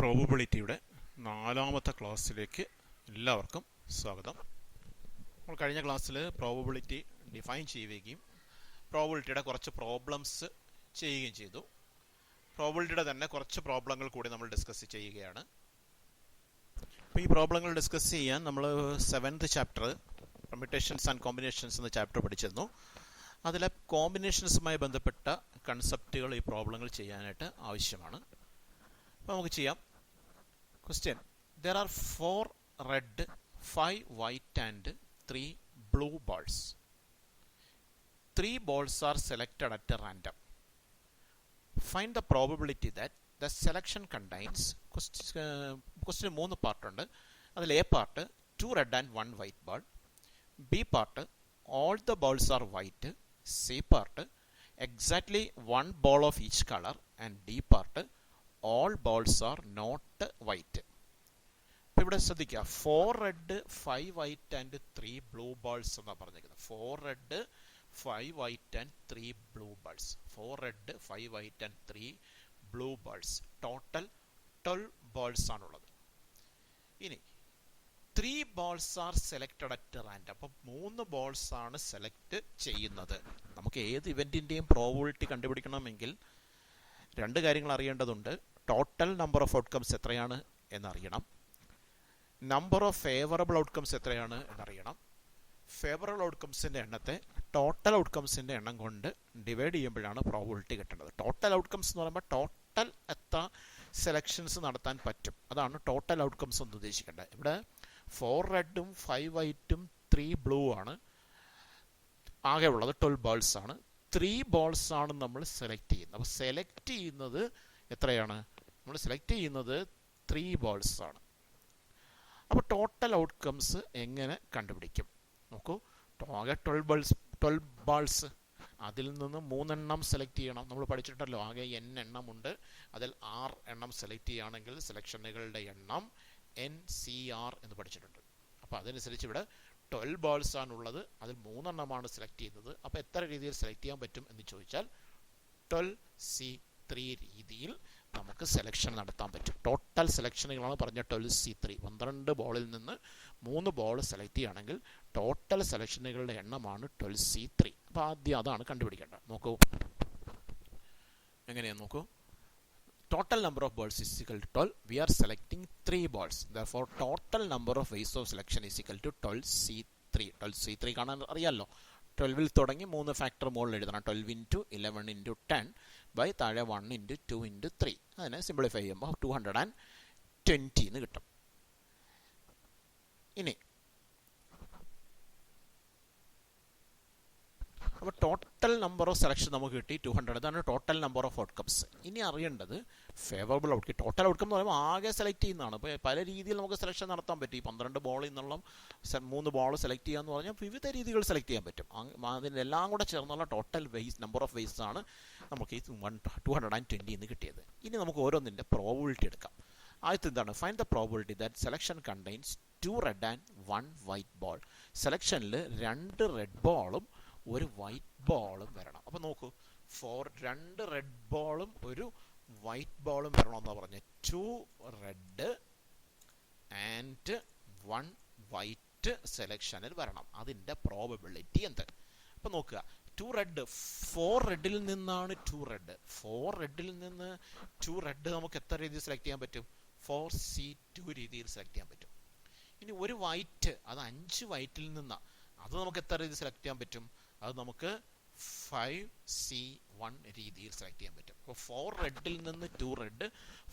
പ്രോബബിലിറ്റിയുടെ 4ാമത്തെ ക്ലാസ്സിലേക്ക് എല്ലാവർക്കും സ്വാഗതം. നമ്മൾ കഴിഞ്ഞ ക്ലാസ്സിൽ പ്രോബബിലിറ്റി ഡിഫൈൻ ചെയ്യുകയും പ്രോബബിലിറ്റിയുടെ കുറച്ച് പ്രോബ്ലംസ് ചെയ്യുകയും ചെയ്തു. പ്രോബബിലിറ്റിയുടെ തന്നെ കുറച്ച് പ്രോബ്ലങ്ങൾ കൂടി നമ്മൾ ഡിസ്കസ് ചെയ്യുകയാണ്. അപ്പോൾ ഈ പ്രോബ്ലങ്ങൾ ഡിസ്കസ് ചെയ്യാൻ നമ്മൾ 7th chapter permutations and combinations എന്ന ചാപ്റ്റർ പഠിച്ചിരുന്നു. അതിലെ കോമ്പിനേഷൻസുമായി ബന്ധപ്പെട്ട കൺസെപ്റ്റുകൾ ഈ പ്രോബ്ലങ്ങൾ ചെയ്യാനായിട്ട് ആവശ്യമാണ്. അപ്പോൾ നമുക്ക് ചെയ്യാം. Question: there are 4 red, 5 white and 3 blue balls. 3 balls are selected at random. Find the probability that the selection contains question 3 part ഉണ്ട്. അതിൽ A part 2 red and 1 white ball, B part all the balls are white, C part exactly 1 ball of each color and D part all balls are not white. ഇപ്പോൾ ഇവിടെ ശ്രദ്ധിക്കുക, 4 red, 5 white and 3 blue balls എന്നാണ് പറഞ്ഞിരിക്കുന്നത്. 4 red, 5 white and 3 blue balls. 4 red, 5 white and 3 blue balls. Total 12 balls ആണുള്ളത്. ഇനി 3 balls are selected at random. അപ്പം 3 balls ആണ് select ചെയ്യുന്നത്. നമുക്ക് ഏത് ഇവന്റിന്റെയും പ്രോബബിലിറ്റി കണ്ടുപിടിക്കണമെങ്കിൽ 2 കാര്യങ്ങൾ അറിയേണ്ടതുണ്ട്. ടോട്ടൽ നമ്പർ ഓഫ് ഔട്ട്കംസ് എത്രയാണ് എന്നറിയണം. നമ്പർ ഓഫ് ഫേവറബിൾ ഔട്ട്കംസ് എത്രയാണ് എന്നറിയണം. ഫേവറബിൾ ഔട്ട്കംസിൻ്റെ എണ്ണത്തെ ടോട്ടൽ ഔട്ട്കംസിൻ്റെ എണ്ണം കൊണ്ട് ഡിവൈഡ് ചെയ്യുമ്പോഴാണ് പ്രോബബിലിറ്റി കിട്ടുന്നത്. ടോട്ടൽ ഔട്ട്കംസ് എന്ന് പറയുമ്പോൾ ടോട്ടൽ എത്ര സെലക്ഷൻസ് നടത്താൻ പറ്റും, അതാണ് ടോട്ടൽ ഔട്ട്കംസ് എന്ന് ഉദ്ദേശിക്കേണ്ടത്. ഇവിടെ 4 റെഡും 5 വൈറ്റും 3 ബ്ലൂ ആണ് ആകെ ഉള്ളത്. 12 ബോൾസ് ആണ്. 3 ബോൾസ് ആണ് നമ്മൾ സെലക്ട് ചെയ്യുന്നത്. അപ്പോൾ സെലക്ട് ചെയ്യുന്നത് എത്രയാണ്? നമ്മൾ സെലക്ട് ചെയ്യുന്നത് 3 ബോൾസ് ആണ്. അപ്പോൾ ടോട്ടൽ ഔട്ട്കംസ് എങ്ങനെ കണ്ടുപിടിക്കും? നോക്കൂ, ആകെ 12 ബോൾസ്, അതിൽ നിന്ന് 3 എണ്ണം സെലക്ട് ചെയ്യണം. നമ്മൾ പഠിച്ചിട്ടല്ലോ, ആകെ n എണ്ണമുണ്ട്. അതിൽ 6 എണ്ണം സെലക്ട് ചെയ്യുകയാണെങ്കിൽ സെലക്ഷനുകളുടെ എണ്ണം NCR എന്ന് പഠിച്ചിട്ടുണ്ട്. അപ്പോൾ അതനുസരിച്ച് ഇവിടെ 12 ബോൾസ് ആണുള്ളത്. അതിൽ 3 എണ്ണമാണ് സെലക്ട് ചെയ്യുന്നത്. അപ്പോൾ എത്ര രീതിയിൽ സെലക്ട് ചെയ്യാൻ പറ്റും എന്ന് ചോദിച്ചാൽ 12C3 രീതിയിൽ നമുക്ക് സെലക്ഷൻ നടത്താൻ പറ്റും. ടോട്ടൽ സെലക്ഷനുകളാണ് പറഞ്ഞ 12C3. 12 ബോളിൽ നിന്ന് 3 ബോൾ സെലക്ട് ചെയ്യുകയാണെങ്കിൽ ടോട്ടൽ സെലക്ഷനുകളുടെ എണ്ണമാണ് 12C3. അപ്പോൾ ആദ്യം അതാണ് കണ്ടുപിടിക്കേണ്ടത്. നോക്കൂ, എങ്ങനെയാന്ന് നോക്കൂ. Total number of balls is equal to 12. We are selecting 3 balls. Therefore, total number of ways of selection is equal to 12C3. 12C3 കാണാൻ അറിയാമല്ലോ. 12ൽ തുടങ്ങി 3 ഫാക്ടർ മുകളിൽ എഴുതണം. 12 into 11 into 10 ബൈ താഴെ 1 into 2 into 3. അതിനെ സിംപ്ലിഫൈ ചെയ്യുമ്പോൾ 220 എന്ന് കിട്ടും. ഇനി അപ്പോൾ ടോട്ടൽ നമ്പർ ഓഫ് സെലക്ഷൻ നമുക്ക് കിട്ടി 200. ഇതാണ് ടോട്ടൽ നമ്പർ ഓഫ് ഔട്ട്കംസ്. ഇനി അറിയേണ്ടത് ഫേവറബിൾ ഔട്ട്കം. ടോട്ടൽ ഔട്ട്കം എന്ന് പറയുമ്പോൾ ആകെ സെലക്ട് ചെയ്യുന്നതാണ്. അപ്പോൾ പല രീതിയിൽ നമുക്ക് സെലക്ഷൻ നടത്താൻ പറ്റും. ഈ 12 ബോളിൽ നിന്നുള്ള 3 ബോൾ സെലക്ട് ചെയ്യുക എന്ന് പറഞ്ഞാൽ വിവിധ രീതികൾ സെലക്ട് ചെയ്യാൻ പറ്റും. അതിനെല്ലാം കൂടെ ചേർന്നുള്ള total ways, number of ways ആണ് നമുക്ക് ഈ 220 എന്ന് കിട്ടിയത്. ഇനി നമുക്ക് ഓരോന്നിൻ്റെ പ്രോബബിലിറ്റി എടുക്കാം. ആദ്യത്തെ എന്താണ്? Find the probability that selection contains 2 red and 1 white ball. സെലക്ഷനിൽ 2 റെഡ് ബോളും 1 വൈറ്റ് ബോളും വരണം. അപ്പോൾ നോക്കൂ, 2 റെഡ് ബോളും 1 വൈറ്റ് ബോളും വരണമെന്നാണ് പറഞ്ഞത്. 2 റെഡ് ആൻഡ് 1 വൈറ്റ് സെലക്ഷനിൽ വരണം. അതിൻ്റെ പ്രോബബിലിറ്റി എന്ത്? അപ്പോൾ നോക്കുക, 2 റെഡ്, 4 റെഡിൽ നിന്നാണ് 2 റെഡ്. 4 റെഡിൽ നിന്ന് 2 റെഡ് നമുക്ക് എത്ര രീതിയിൽ സെലക്ട് ചെയ്യാൻ പറ്റും? 4C2 രീതിയിൽ സെലക്ട് ചെയ്യാൻ പറ്റും. ഇനി 1 വൈറ്റ്, അത് 5 വൈറ്റിൽ നിന്നാണ്. അത് നമുക്ക് എത്ര രീതിയിൽ സെലക്ട് ചെയ്യാൻ പറ്റും? അത് നമുക്ക് 5C1 രീതിയിൽ സെലക്ട് ചെയ്യാൻ പറ്റും. അപ്പോൾ 4 റെഡിൽ നിന്ന് 2 റെഡ്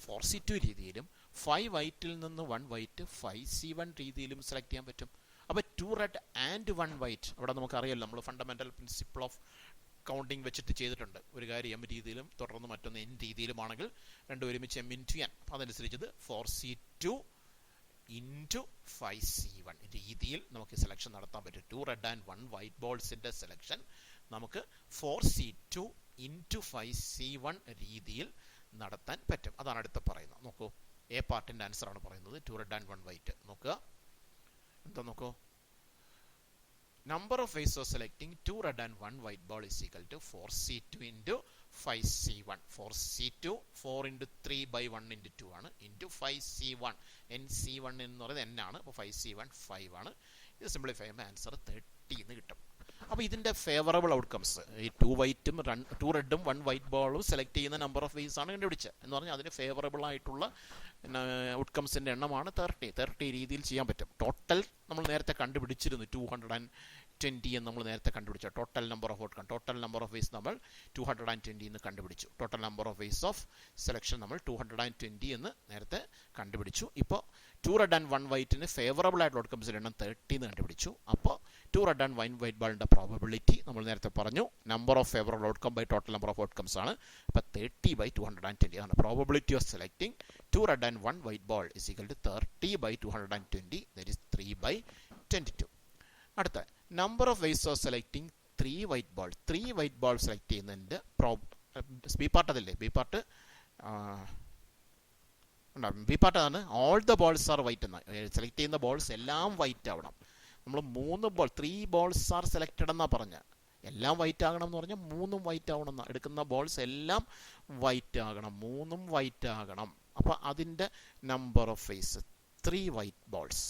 4C2 രീതിയിലും 5 വൈറ്റിൽ നിന്ന് 1 വൈറ്റ് 5C1 രീതിയിലും സെലക്ട് ചെയ്യാൻ പറ്റും. അപ്പോൾ 2 റെഡ് ആൻഡ് 1 വൈറ്റ്, അവിടെ നമുക്കറിയാമല്ലോ, നമ്മൾ ഫണ്ടമെൻ്റൽ പ്രിൻസിപ്പിൾ ഓഫ് കൗണ്ടിങ് വെച്ചിട്ട് ചെയ്തിട്ടുണ്ട്. ഒരു കാര്യം M രീതിയിലും തുടർന്ന് മറ്റൊന്ന് N രീതിയിലുമാണെങ്കിൽ രണ്ടും ഒരുമിച്ച് M into N. അപ്പോൾ അതനുസരിച്ചത് 4C2 into 5C1 രീതിയിൽ നമുക്ക് സെലക്ഷൻ നടത്താൻ പറ്റും. 2 റെഡ് ആൻഡ് 1 വൈറ്റ് ബോൾസിൻ്റെ സെലക്ഷൻ നമുക്ക് 4C2 into 5C1 രീതിയിൽ നടത്താൻ പറ്റും. അതാണ് അടുത്ത് പറയുന്നത്. നോക്കൂ, എ പാർട്ടിൻ്റെ ആൻസറാണ് പറയുന്നത്. 2 റെഡ് ആൻഡ് 1 വൈറ്റ്. നോക്കുക എന്താ നോക്കൂ, number of ways of selecting 2 red and 1 white ball is equal to 4C2 into 5C1. 4C2, 4 into 3 by 1 into 2 ആണ് ഇൻറ്റു 5C1 NC1 എന്ന് പറയുന്നത് N ആണ്. അപ്പോൾ 5C1 5 ആണ്. ഇത് സിംപ്ലിഫൈ ചെയ്യുമ്പോൾ ആൻസർ 30 എന്ന് കിട്ടും. അപ്പോൾ ഇതിൻ്റെ ഫേവറബിൾ ഔട്ട്കംസ് ഈ 2 വൈറ്റും 2 റെഡും 1 വൈറ്റ് ബോളും സെലക്ട് ചെയ്യുന്ന നമ്പർ ഓഫ് വേസ് ആണ് കണ്ടുപിടിച്ചത് എന്ന് പറഞ്ഞാൽ അതിന് ഫേവറബിൾ ആയിട്ടുള്ള ഔട്ട്കംസിൻ്റെ എണ്ണമാണ് 30 രീതിയിൽ ചെയ്യാൻ പറ്റും. ടോട്ടൽ നമ്മൾ നേരത്തെ കണ്ടുപിടിച്ചിരുന്നു 220 എന്ന് നമ്മൾ നേരത്തെ കണ്ടുപിടിച്ചു. Total number of outcome, total number of vase നമ്മൾ 220 എന്ന് കണ്ടുപിടിച്ചു. Total number of ways of selection നമ്മൾ 220 എന്ന് നേരത്തെ കണ്ടുപിടിച്ചു. ഇപ്പോൾ 2 റെഡ് ആൻഡ് 1 വൈറ്റിന് ഫേവറബിൾ ആയിട്ടുള്ള ഔട്ട്കംസിൻ്റെ എണ്ണം 30 എന്ന് കണ്ടുപിടിച്ചു. അപ്പോൾ 2 റെഡ് ആൻഡ് 1 വൈറ്റ് ബോളിൻ്റെ പ്രോബബിലിറ്റി നമ്മൾ നേരത്തെ പറഞ്ഞു number of favourable outcome by total number of outcomes ആണ്. അപ്പോൾ 30 by 220 ആണ് probability of selecting 2 red and 1 white ball is equal to 30 by 220, that is 3 by 22. അടുത്ത number of ways of selecting 3 white ball. 3 white ball select ചെയ്യുന്നതിൻ്റെ B part അതല്ലേ, B part ഉണ്ടാവും. B part ആണ് all the balls are white എന്ന്. Select ചെയ്യുന്ന balls എല്ലാം white ആവണം. നമ്മൾ 3 ബോൾസ് ആർ സെലക്റ്റഡ് എന്നാണ് പറഞ്ഞത്. എല്ലാം വൈറ്റ് ആകണം എന്ന് പറഞ്ഞാൽ 3 വൈറ്റ് ആവണം എന്നാണ്. എടുക്കുന്ന ബോൾസ് എല്ലാം വൈറ്റ് ആകണം, 3 വൈറ്റ് ആകണം. അപ്പോൾ അതിൻ്റെ number of vase 3 white balls.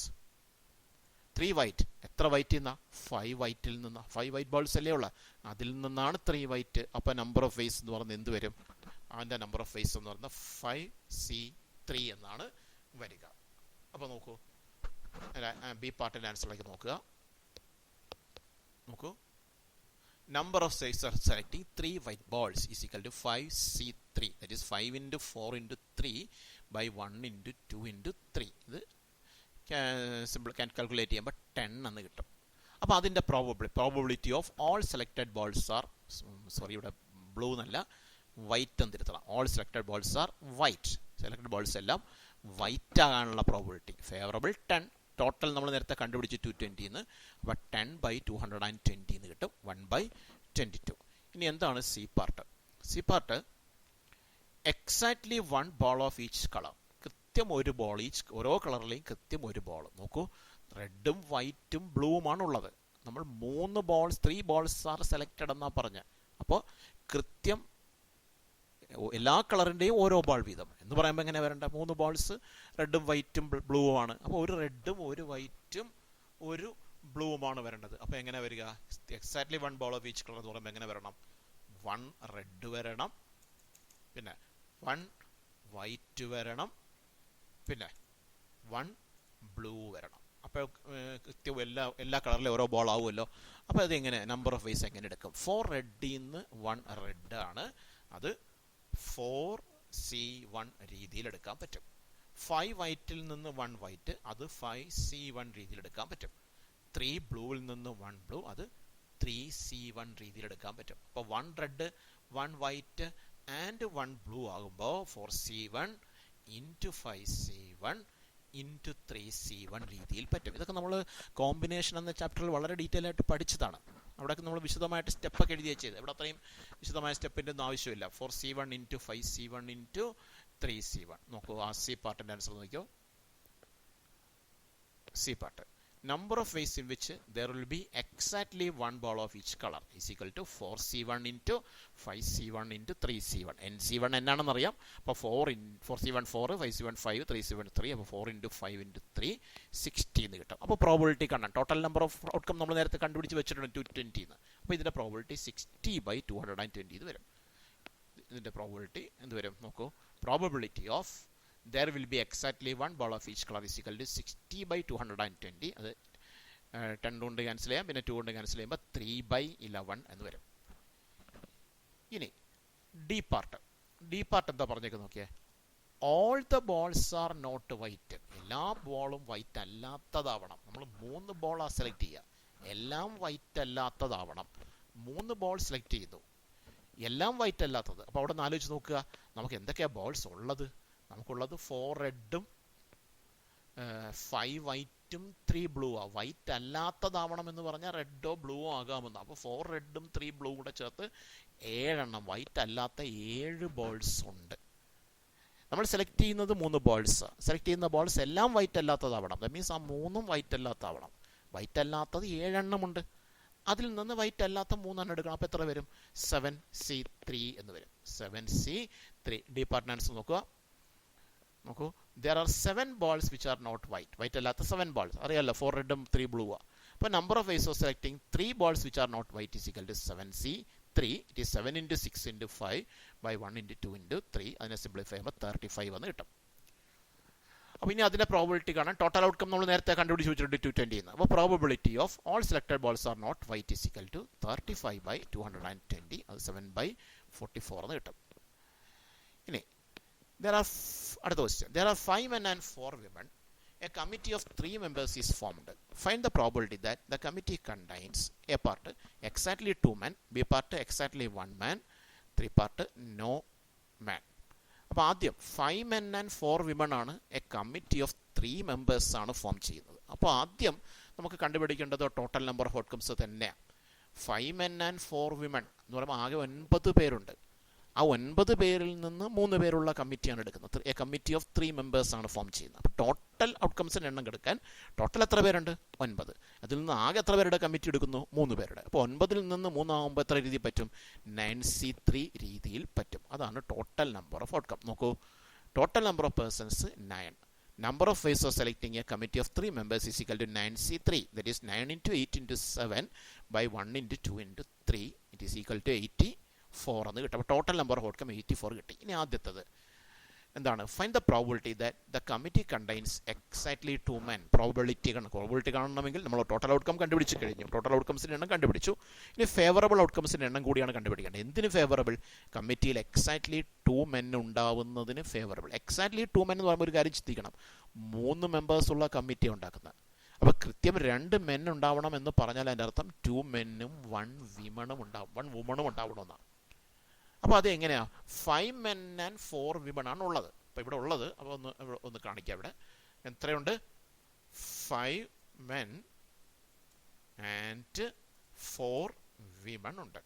3 white എത്ര വൈറ്റിൽ നിന്നാണ്? 5 വൈറ്റിൽ നിന്ന്. 5 വൈറ്റ് ബോൾസ് അല്ലേ ഉള്ള, അതിൽ നിന്നാണ് 3 വൈറ്റ്. അപ്പോൾ നമ്പർ ഓഫ് വേസ് എന്ന് പറഞ്ഞാൽ എന്ത് വരും? അതിൻ്റെ നമ്പർ ഓഫ് വേസ് എന്ന് പറഞ്ഞാൽ 5C3 എന്നാണ് വരിക. അപ്പോൾ നോക്കൂ, ബി പാർട്ടിൻ്റെ ആൻസറിലേക്ക് നോക്കുക. Number of ways are selecting 3 white balls is equal to 5C3, that is 5 into 4 into 3 by 1 into 2 into 3. ഇത് സിമ്പിൾ കാൽക്കുലേറ്റ് ചെയ്യുമ്പോൾ 10 എന്ന് കിട്ടും. അപ്പോൾ അതിൻ്റെ probability of all selected balls are, sorry ഇവിടെ ബ്ലൂ എന്നല്ല വൈറ്റ് എന്ന് തിരുത്തണം. All selected balls are white. Selected balls എല്ലാം വൈറ്റ് ആകാനുള്ള പ്രോബബിലിറ്റി ഫേവറബിൾ 10. ടോട്ടൽ നമ്മൾ നേരത്തെ കണ്ടുപിടിച്ച് 220 എന്ന്. അപ്പോൾ 10 by 220 എന്ന് കിട്ടും, 1 by 22. ഇനി എന്താണ് C part? C part exactly 1 ball of each colour. കൃത്യം ഒരു ബോൾ, ഈച്ച് ഓരോ കളറിലെയും കൃത്യം ഒരു ബോൾ. നോക്കൂ, റെഡും വൈറ്റും ബ്ലൂവുമാണ് ഉള്ളത്. നമ്മൾ 3 ബോൾസ് ആർ സെലക്റ്റഡ് എന്നാണ് പറഞ്ഞത്. അപ്പോൾ കൃത്യം എല്ലാ കളറിൻ്റെയും ഓരോ ബോൾ വീതം എന്ന് പറയുമ്പോൾ എങ്ങനെ വരണ്ട? 3 ബോൾസ് റെഡും വൈറ്റും ബ്ലൂവുമാണ്. അപ്പോൾ ഒരു റെഡും ഒരു വൈറ്റും ഒരു ബ്ലൂവുമാണ് വരേണ്ടത്. അപ്പോൾ എങ്ങനെ വരിക? Exactly 1 ball of each colour എന്ന് പറയുമ്പോൾ എങ്ങനെ വരണം? 1 റെഡ് വരണം, പിന്നെ 1 വൈറ്റ് വരണം, പിന്നെ 1 ബ്ലൂ വരണം. അപ്പോൾ കൃത്യം എല്ലാ കളറിലും ഓരോ ബോൾ ആവുമല്ലോ. അപ്പോൾ അതെങ്ങനെ നമ്പർ ഓഫ് വേസ് എങ്ങനെ എടുക്കും? 4 റെഡിൽ നിന്ന് 1 റെഡ് ആണ്, അത് 4C1 രീതിയിൽ എടുക്കാൻ പറ്റും. 5 വൈറ്റിൽ നിന്ന് 1 വൈറ്റ്, അത് 5C1 രീതിയിൽ എടുക്കാൻ പറ്റും. 3 ബ്ലൂവിൽ നിന്ന് 1 ബ്ലൂ, അത് 3C1 രീതിയിൽ എടുക്കാൻ പറ്റും. അപ്പോൾ 1 റെഡ് 1 വൈറ്റ് ആൻഡ് 1 ബ്ലൂ ആകുമ്പോൾ 4C1 into 5C1 into 3C1 രീതിയിൽ പറ്റും. ഇതൊക്കെ നമ്മൾ കോമ്പിനേഷൻ എന്ന ചാപ്റ്ററിൽ വളരെ ഡീറ്റെയിൽ ആയിട്ട് പഠിച്ചതാണ്. അവിടെയൊക്കെ നമ്മൾ വിശദമായിട്ട് സ്റ്റെപ്പൊക്കെ എഴുതിയ ചെയ്ത്. ഇവിടെ അത്രയും വിശദമായ സ്റ്റെപ്പിൻ്റെ ഒന്നും ആവശ്യമില്ല. 4C1 into 5C1 into 3C1. നോക്കൂ, ആ സി പാർട്ടിൻ്റെ ആൻസർ നോക്കിയോ. C part number of ways in which there will be exactly 1 ball of each color is equal to 4C1 into 5C1 into 3C1. NC1 എന്നാണെന്ന് അറിയാം. അപ്പോൾ 4C1 4, 5C1 5, 3C1 3. അപ്പോൾ 4 into 5 into 3 60 എന്ന് കിട്ടും. അപ്പോൾ probability കാണാം. Total number of outcome നമ്മൾ നേരത്തെ കണ്ടുപിടിച്ച് വെച്ചിട്ടുണ്ട് 220 എന്ന്. അപ്പോൾ ഇതിൻ്റെ പ്രോബിലിറ്റി 60 by 220 ഇത് വരും. ഇതിൻ്റെ പ്രോബിലിറ്റി എന്ത് വരും നോക്കൂ. Probability of there will be exactly 1 ball of each color is equal to 60 by 220. അത് 10 കൊണ്ട് ക്യാൻസൽ ചെയ്യാം, പിന്നെ 2 കൊണ്ട് ക്യാൻസൽ ചെയ്യുമ്പോൾ 3 by 11 എന്ന് വരും. ഇനി ഡി പാർട്ട് എന്താ പറഞ്ഞേക്ക് നോക്കിയേ. All the balls are not white. എല്ലാ ബോളും വൈറ്റ് അല്ലാത്തതാവണം. നമ്മൾ 3 ബോളാണ് സെലക്ട് ചെയ്യുക, എല്ലാം വൈറ്റ് അല്ലാത്തതാവണം. 3 ബോൾ സെലക്ട് ചെയ്തു, എല്ലാം വൈറ്റ് അല്ലാത്തത്. അപ്പോൾ അവിടെ നിന്ന് ആലോചിച്ച് നോക്കുക, നമുക്ക് എന്തൊക്കെയാണ് ബോൾസ് ഉള്ളത്? നമുക്കുള്ളത് 4 റെഡും 5 വൈറ്റും 3 ബ്ലൂ ആ. വൈറ്റ് അല്ലാത്തതാവണം എന്ന് പറഞ്ഞാൽ റെഡോ ബ്ലൂവോ ആകാമെന്ന്. അപ്പോൾ 4 റെഡും 3 ബ്ലൂ കൂടെ ചേർത്ത് 7 എണ്ണം വൈറ്റ് അല്ലാത്ത 7 ബോൾസ് ഉണ്ട്. നമ്മൾ സെലക്ട് ചെയ്യുന്നത് 3 ബോൾസ്. സെലക്ട് ചെയ്യുന്ന ബോൾസ് എല്ലാം വൈറ്റ് അല്ലാത്തതാവണം. ദാറ്റ് മീൻസ് ആ 3ഉം വൈറ്റ് അല്ലാത്തതാവണം. വൈറ്റ് അല്ലാത്തത് 7 എണ്ണമുണ്ട്. അതിൽ നിന്ന് വൈറ്റ് അല്ലാത്ത 3 എടുക്കണം. അപ്പോൾ എത്ര വരും? 7C3 എന്ന് വരും. 7C3 ഡിപ്പാർട്ട്മെന്റ്സ് നോക്കുക. there are 7 balls which are not white. White അല്ലാത്ത 7 balls അറിയാലോ, 4 റെഡും 3 ബ്ലൂ ആ. അപ്പോൾ number of ways of selecting 3 balls which are not white is equal to 7C3. It is 7 into 6 into 5 by 1 into 2 into 3. അതിനെ simplify ചെയ്യുമ്പോൾ 35 എന്ന് കിട്ടും. അപ്പോൾ ഇനി അതിൻ്റെ പ്രോബിലിറ്റി കാണാൻ. ടോട്ടൽ ഔട്ട്കം നമ്മൾ നേരത്തെ കണ്ടുപിടിച്ച് വെച്ചിട്ടുണ്ട് 220 എന്ന്. അപ്പോൾ probability of all selected balls are not white is equal to 35 by 220. അത് 7 by 44 എന്ന് കിട്ടും. ഇനി അടുത്ത question. there are 5 men and 4 women. A committee of 3 members is formed. Find the probability that the committee contains A part exactly 2 men, B part exactly 1 man, 3 part no man. അപ്പോൾ ആദ്യം 5 men and 4 women ആണ് A committee of 3 members ആണ് form ചെയ്യുന്നത്. അപ്പോൾ ആദ്യം നമുക്ക് കണ്ടുപിടിക്കേണ്ടത് total number of outcomes തന്നെയാണ്. 5 men and 4 women എന്ന് പറയുമ്പോൾ ആകെ 9 പേരുണ്ട്. ആ 9 പേരിൽ നിന്ന് 3 പേരുള്ള കമ്മിറ്റിയാണ് എടുക്കുന്നത്. എ കമ്മിറ്റി ഓഫ് 3 മെമ്പേഴ്സ് ആണ് ഫോം ചെയ്യുന്നത്. അപ്പോൾ ടോട്ടൽ ഔട്ട്കംസിന് എണ്ണം എടുക്കാൻ ടോട്ടൽ എത്ര പേരുണ്ട്? 9. അതിൽ നിന്ന് ആകെ എത്ര പേരുടെ കമ്മിറ്റി എടുക്കുന്നു? 3 പേരുടെ. അപ്പോൾ 9ൽ നിന്ന് 3 ആകുമ്പോൾ എത്ര രീതി പറ്റും? 9C3 രീതിയിൽ പറ്റും. അതാണ് ടോട്ടൽ നമ്പർ ഓഫ് ഔട്ട്കം. നോക്കൂ, total number of persons 9. Number of ways of selecting a committee of 3 members is equal to 9C3. That is 9 into 8 into 7 by 1 into 2 into 3. It is equal to 84 എന്ന് കിട്ടും. അപ്പോൾ total number of outcome 84 കിട്ടി. ഇനി ആദ്യത്തത് എന്താണ്? Find the probability that the committee contains exactly 2 men. Probability കാണണമെങ്കിൽ നമ്മൾ total outcome കണ്ടുപിടിച്ച് കഴിഞ്ഞു. ടോട്ടൽ ഔട്ട്കംസിൻ്റെ എണ്ണം കണ്ടുപിടിച്ചു. ഇനി ഫേവറബിൾ ഔട്ട്കംസിൻ്റെ എണ്ണം കൂടിയാണ് കണ്ടുപിടിക്കേണ്ടത്. എന്തിന് ഫേവറബിൾ? കമ്മിറ്റിയിൽ എക്സാക്ട്ലി 2 men ഉണ്ടാവുന്നതിന് ഫേവറബിൾ. എക്സാക്ട്ലി 2 men എന്ന് പറയുമ്പോൾ ഒരു കാര്യം ചിന്തിക്കണം, 3 മെമ്പേഴ്സ് ഉള്ള കമ്മിറ്റി ഉണ്ടാക്കുന്നത്. അപ്പോൾ കൃത്യം 2 men ഉണ്ടാവണം എന്ന് പറഞ്ഞാൽ അതിൻ്റെ അർത്ഥം 2 menഉം 1 womanഉം ഉണ്ടാവും, 1 womanഉം ഉണ്ടാവണമെന്നാണ്. അപ്പോൾ അത് എങ്ങനെയാണ്? 5 men and 4 women ആണ് ഉള്ളത്. അപ്പോൾ ഇവിടെ ഉള്ളത് അപ്പോൾ ഒന്ന് കാണിക്കാം. ഇവിടെ എത്രയുണ്ട്? 5 men and 4 women ഉണ്ട്.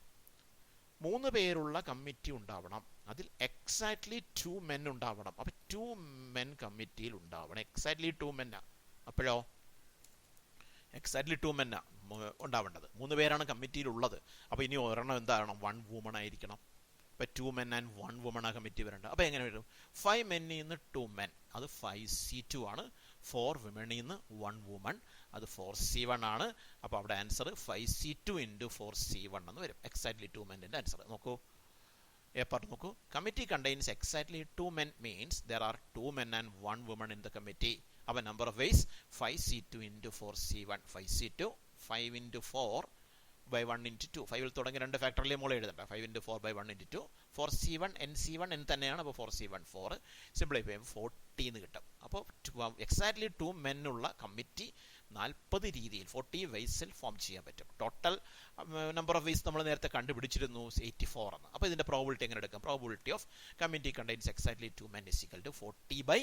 3 പേരുള്ള കമ്മിറ്റി ഉണ്ടാവണം. അതിൽ എക്സാക്ട്ലി 2 men ഉണ്ടാവണം. അപ്പോൾ 2 men കമ്മിറ്റിയിൽ ഉണ്ടാവണം. Exactly 2 men. അപ്പോഴോ എക്സാക്ട്ലി 2 men ഉണ്ടാവേണ്ടത്. 3 പേരാണ് കമ്മിറ്റിയിലുള്ളത്. അപ്പോൾ ഇനി ഒരെണ്ണം എന്താകണം? 1 woman ആയിരിക്കണം. ഇപ്പോൾ 2 men and 1 woman ആ കമ്മിറ്റി വരേണ്ടത്. അപ്പോൾ എങ്ങനെ വരും? 5 men നിന്ന് 2 men, അത് 5C2 ആണ്. 4 women നിന്ന് 1 woman, അത് 4C1 ആണ്. അപ്പോൾ അവിടെ ആൻസർ 5C2 into 4C1 എന്ന് വരും. എക്സാക്ട്ലി 2 menൻ്റെ ആൻസർ നോക്കൂ. എ പാർട്ട് നോക്കൂ. Committee contains exactly 2 men means there are 2 men and 1 woman in the committee. അപ്പോൾ number of vase 5C2 into 4C1. 5C2 5 into 4 by 1 into 2. 5ൽ തുടങ്ങി 2 ഫാക്ടറിലെ മോളെ എഴുതണ്ട. 5 into 4 by 1 into 2. 4C1 NC1 n തന്നെയാണ്. അപ്പോൾ 4C1 4 simplify ചെയ്യുമ്പോൾ 40 എന്ന് കിട്ടും. അപ്പോൾ exactly 2 men ഉള്ള കമ്മിറ്റി 40 രീതിയിൽ 40 വേസിൽ ഫോം ചെയ്യാൻ പറ്റും. ടോട്ടൽ നമ്പർ ഓഫ് വേസ് നമ്മൾ നേരത്തെ കണ്ടുപിടിച്ചിരുന്നു 84 എന്ന്. അപ്പോൾ ഇതിൻ്റെ പ്രോബിലിറ്റി എങ്ങനെ എടുക്കാം? Probability of committee contains exactly 2 men is equal to 40 by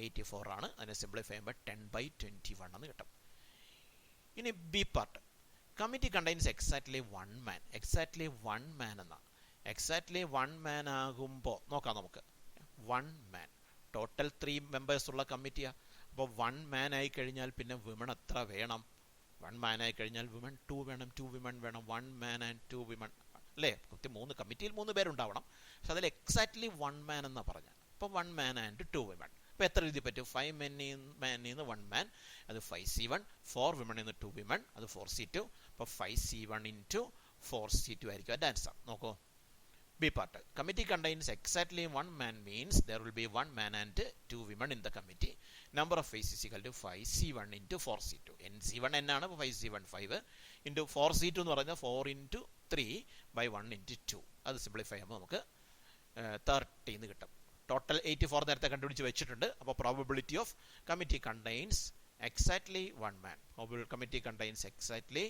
84 ആണ്. അതിനെ സിംപ്ലിഫൈ ചെയ്യുമ്പോൾ 10 by 21 എന്ന് കിട്ടും. ഇനി B part. Committee contains exactly 1 man. Exactly 1 man എന്ന എക്സാക്ട്ലി 1 man ആകുമ്പോൾ നോക്കാം നമുക്ക്. 1 man ടോട്ടൽ 3 members ഉള്ള കമ്മിറ്റിയാണ്. അപ്പോൾ 1 man ആയി കഴിഞ്ഞാൽ പിന്നെ വിമൺ എത്ര വേണം? 1 man ആയി കഴിഞ്ഞാൽ വിമൺ 2 വേണം, 2 women വേണം. 1 man and 2 women അല്ലേ? കൃത്യം 3 കമ്മിറ്റിയിൽ 3 പേരുണ്ടാവണം. പക്ഷെ അതിൽ എക്സാക്ട്ലി 1 man എന്നാണ് പറഞ്ഞത്. അപ്പോൾ 1 man and 2 women. അപ്പോൾ എത്ര രീതി പറ്റും? 5 men നിന്ന് 1 man, അത് 5C1. 4 women നിന്ന് 2 women, അത് 4C2. അപ്പോൾ 5C1 into 4C2 ആയിരിക്കും അതിൻ്റെ ആൻസർ. നോക്കൂ. B part. Committee contains exactly 1 man means there will be 1 man and 2 women in the committee. Number of ways is equal to 5C1 into 4C2. NC1 n ആണ്. അപ്പോൾ 5C1 5 into 4C2 എന്ന് പറഞ്ഞാൽ 4 into 3 by 1 into 2. അത് simplify ചെയ്യുമ്പോൾ നമുക്ക് 30 എന്ന് കിട്ടും. Total 84 നേരത്തെ കണ്ടുപിടിച്ച് വെച്ചിട്ടുണ്ട്. അപ്പോൾ probability of committee contains exactly 1 man. Committee contains exactly